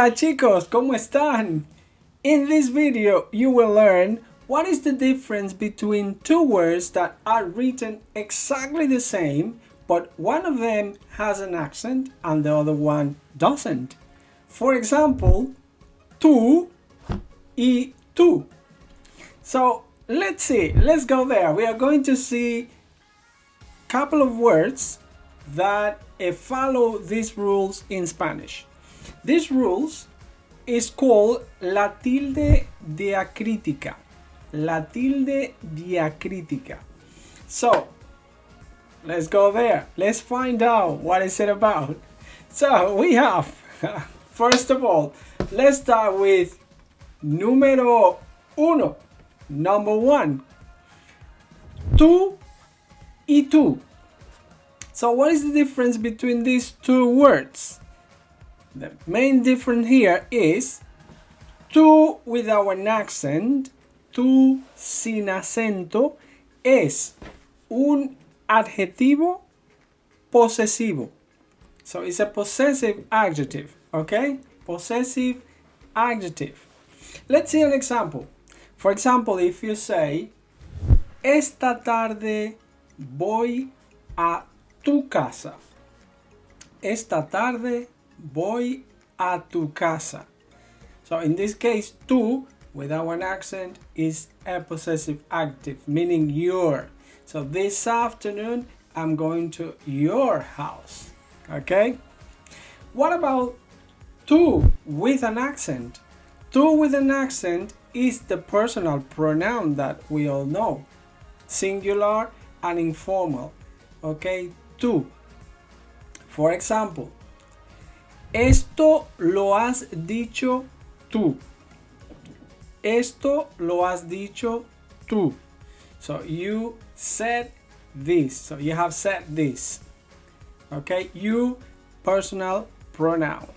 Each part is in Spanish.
Hola chicos, ¿cómo están? In this video, you will learn what is the difference between two words that are written exactly the same, but one of them has an accent and the other one doesn't. For example, tú y tú. So let's see, let's go there. We are going to see a couple of words that follow these rules in Spanish. These rules is called la tilde diacrítica. La tilde diacrítica. So, let's go there. Let's find out what is it about. So, we have, first of all, let's start with número uno. Number one. Tú y tú. So, what is the difference between these two words? The main difference here is tú without an accent, tú sin acento, es un adjetivo posesivo. So it's a possessive adjective, okay? Possessive adjective. Let's see an example. For example, if you say, esta tarde voy a tu casa. Esta tarde voy a tu casa. So in this case, tú without an accent is a possessive adjective, meaning your. So this afternoon, I'm going to your house. Okay? What about tú with an accent? Tú with an accent is the personal pronoun that we all know. Singular and informal. Okay? Tú. For example, esto lo has dicho tú. Esto lo has dicho tú. So you said this. So you have said this. Okay, you, personal pronoun.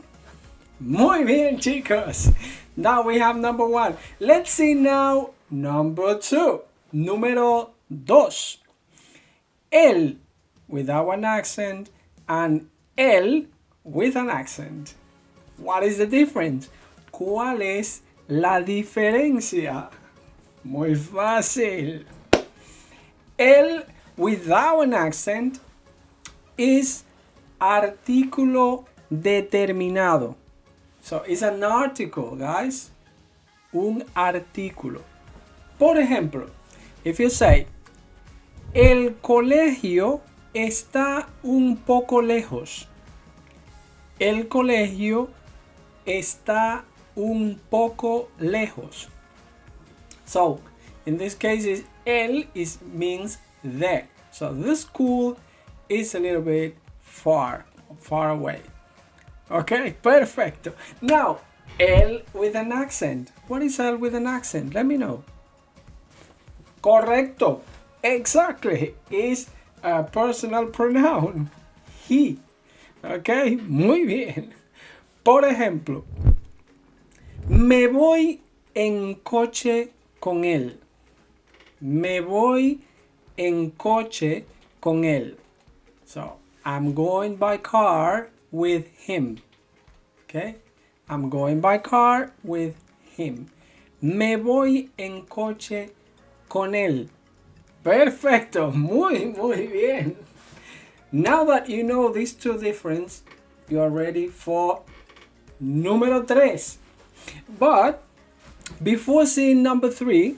Muy bien, chicos. Now we have number one. Let's see now number two. Número dos. Él without an accent and él with an accent. What is the difference? ¿Cuál es la diferencia? Muy fácil. El without an accent is artículo determinado. So it's an article, guys. Un artículo. Por ejemplo, if you say, el colegio está un poco lejos. El colegio está un poco lejos. So, in this case, el means there. So, the school is a little bit far away. Okay, perfecto. Now, el with an accent. What is el with an accent? Let me know. Correcto. Exactly. Is a personal pronoun. He. Ok, muy bien. Por ejemplo, me voy en coche con él. Me voy en coche con él. So, I'm going by car with him. Okay? I'm going by car with him. Me voy en coche con él. Perfecto. Muy bien. Now that you know these two differences, you are ready for número tres. But before seeing number three,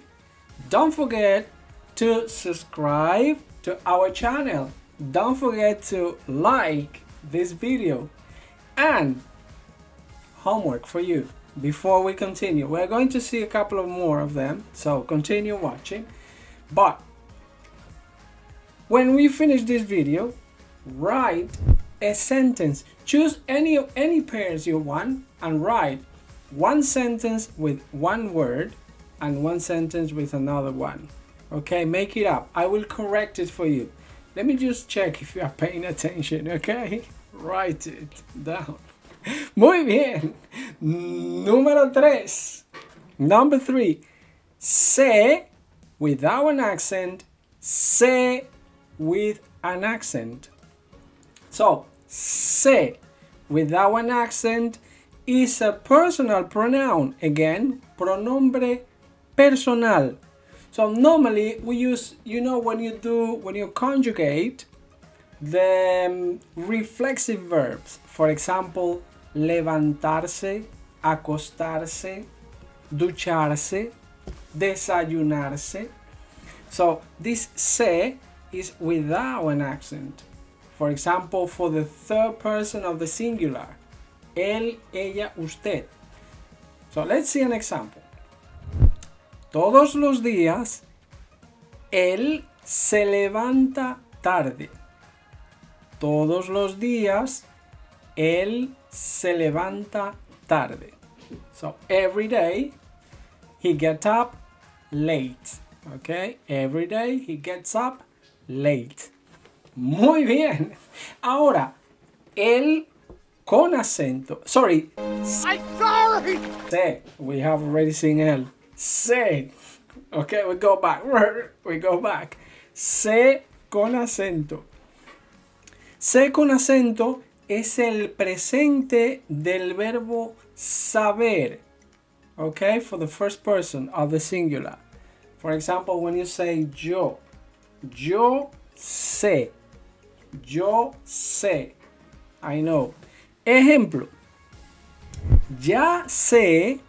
don't forget to subscribe to our channel. Don't forget to like this video. And homework for you before we continue. We're going to see a couple of more of them, so continue watching. But when we finish this video, write a sentence. Choose any pairs you want and write one sentence with one word and one sentence with another one. Okay, make it up. I will correct it for you. Let me just check if you are paying attention, okay? Write it down. Muy bien. Número tres. Number three. Sé without an accent. Sé with an accent. So, sé without an accent is a personal pronoun. Again, pronombre personal. So normally we use, when you conjugate the reflexive verbs. For example, levantarse, acostarse, ducharse, desayunarse. So this se is without an accent. For example, for the third person of the singular, él, ella, usted. So let's see an example. Todos los días, él se levanta tarde. Todos los días, él se levanta tarde. So every day, he gets up late. Okay, every day he gets up late. Muy bien. Ahora, él con acento. Sorry. I'm sorry. Se. We have already seen él. Se. Okay, we go back. We go back. Se con acento. Se con acento es el presente del verbo saber. Okay, for the first person of the singular. For example, when you say yo sé, I know. Ejemplo, ya sé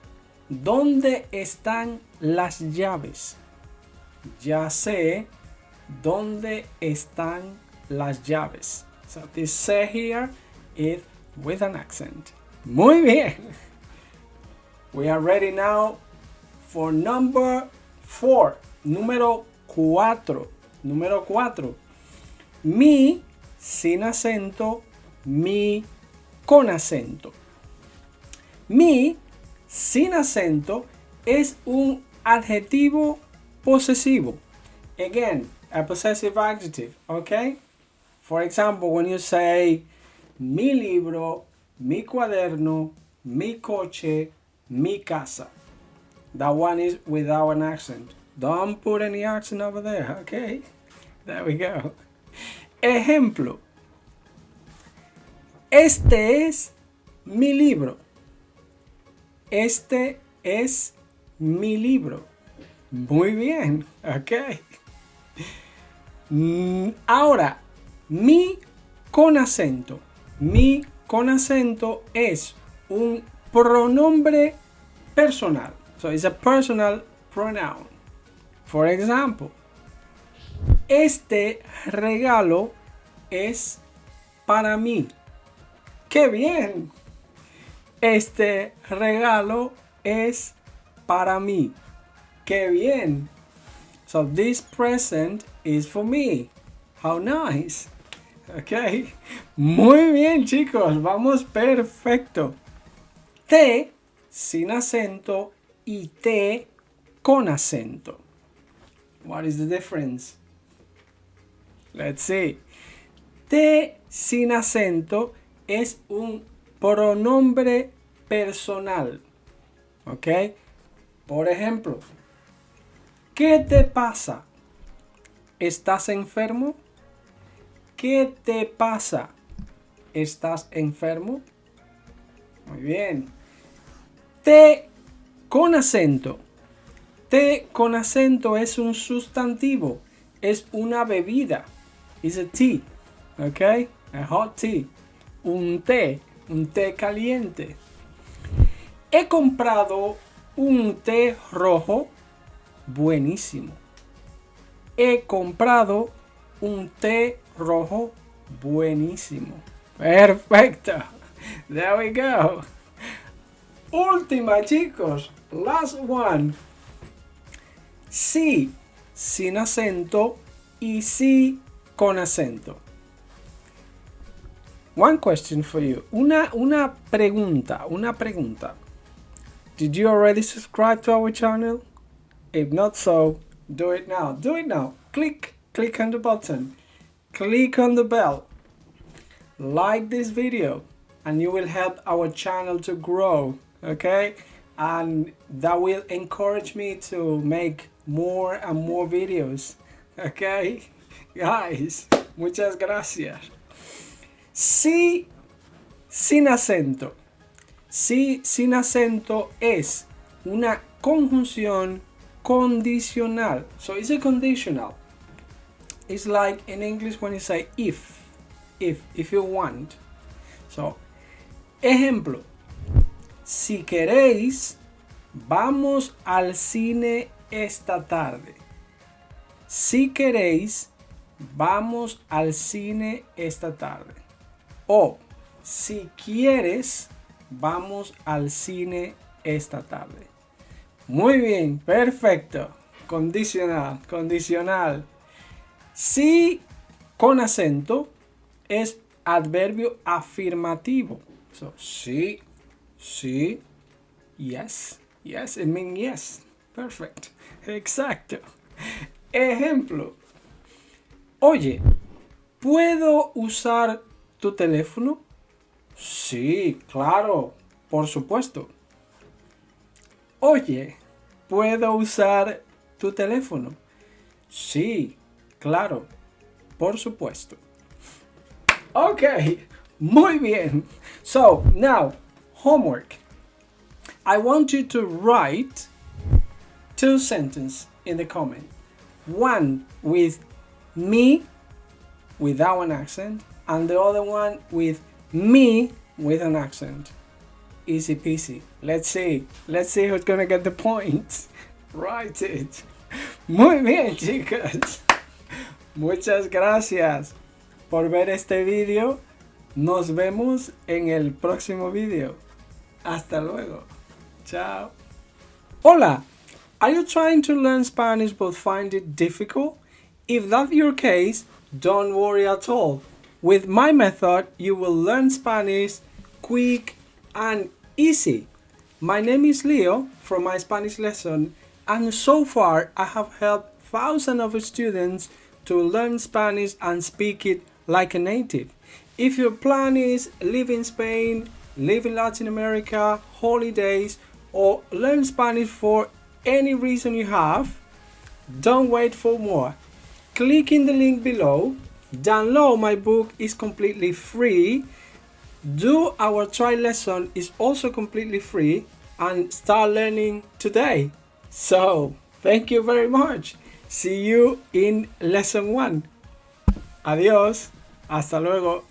dónde están las llaves. Ya sé dónde están las llaves. So this say here is with an accent. Muy bien. We are ready now for number 4. Número 4. Número 4. Mi sin acento, mi con acento. Mi sin acento es un adjetivo posesivo. Again, a possessive adjective, okay? For example, when you say mi libro, mi cuaderno, mi coche, mi casa. That one is without an accent. Don't put any accent over there, okay? There we go. Ejemplo. Este es mi libro. Este es mi libro. Muy bien, ok. Ahora, mi con acento. Mi con acento es un pronombre personal. So it's a personal pronoun. For example, este regalo es para mí. ¡Qué bien! Este regalo es para mí. ¡Qué bien! So this present is for me. How nice. Ok. Muy bien, chicos. Vamos perfecto. T sin acento y T con acento. What is the difference? Let's see. T sin acento es un pronombre personal. ¿Ok? Por ejemplo, ¿qué te pasa? ¿Estás enfermo? ¿Qué te pasa? ¿Estás enfermo? Muy bien. T con acento. Té con acento es un sustantivo. Es una bebida. It's a tea. ¿Ok? A hot tea. Un té caliente. He comprado un té rojo buenísimo. He comprado un té rojo buenísimo. Perfecto. There we go. Última, chicos. Last one. Sí sin acento y sí con acento. One question for you. Una pregunta. Did you already subscribe to our channel? If not so, do it now. Do it now. Click on the button. Click on the bell. Like this video and you will help our channel to grow. Okay? And that will encourage me to make more and more videos. Okay? Guys, muchas gracias. Sí sin acento. Sí sin acento es una conjunción condicional. So it's a conditional. It's like in English when you say if you want. So, ejemplo, si queréis, vamos al cine esta tarde. Si queréis, vamos al cine esta tarde. O, si quieres, vamos al cine esta tarde. Muy bien, perfecto. Condicional, condicional. Si con acento es adverbio afirmativo. So, sí, sí, yes, yes, it means yes. Perfect. Exacto. Ejemplo. Oye, ¿puedo usar tu teléfono? Sí, claro, por supuesto. Oye, ¿puedo usar tu teléfono? Sí, claro, por supuesto. Okay, muy bien. So, now, homework. I want you to write 2 sentences in the comment. One with me without an accent, and the other one with me with an accent. Easy peasy. Let's see who's gonna get the points. Write it. Muy bien, chicos. Muchas gracias por ver este video. Nos vemos en el próximo video. Hasta luego. Chao. Hola. Are you trying to learn Spanish but find it difficult? If that's your case, don't worry at all. With my method, you will learn Spanish quick and easy. My name is Leo from My Spanish Lesson, and so far I have helped thousands of students to learn Spanish and speak it like a native. If your plan is live in Spain, live in Latin America, holidays, or learn Spanish for any reason you have, don't wait for more. Click in the link below, download my book, is completely free, do our trial lesson, is also completely free, and start learning today. So, thank you very much. See you in lesson 1. Adiós. Hasta luego.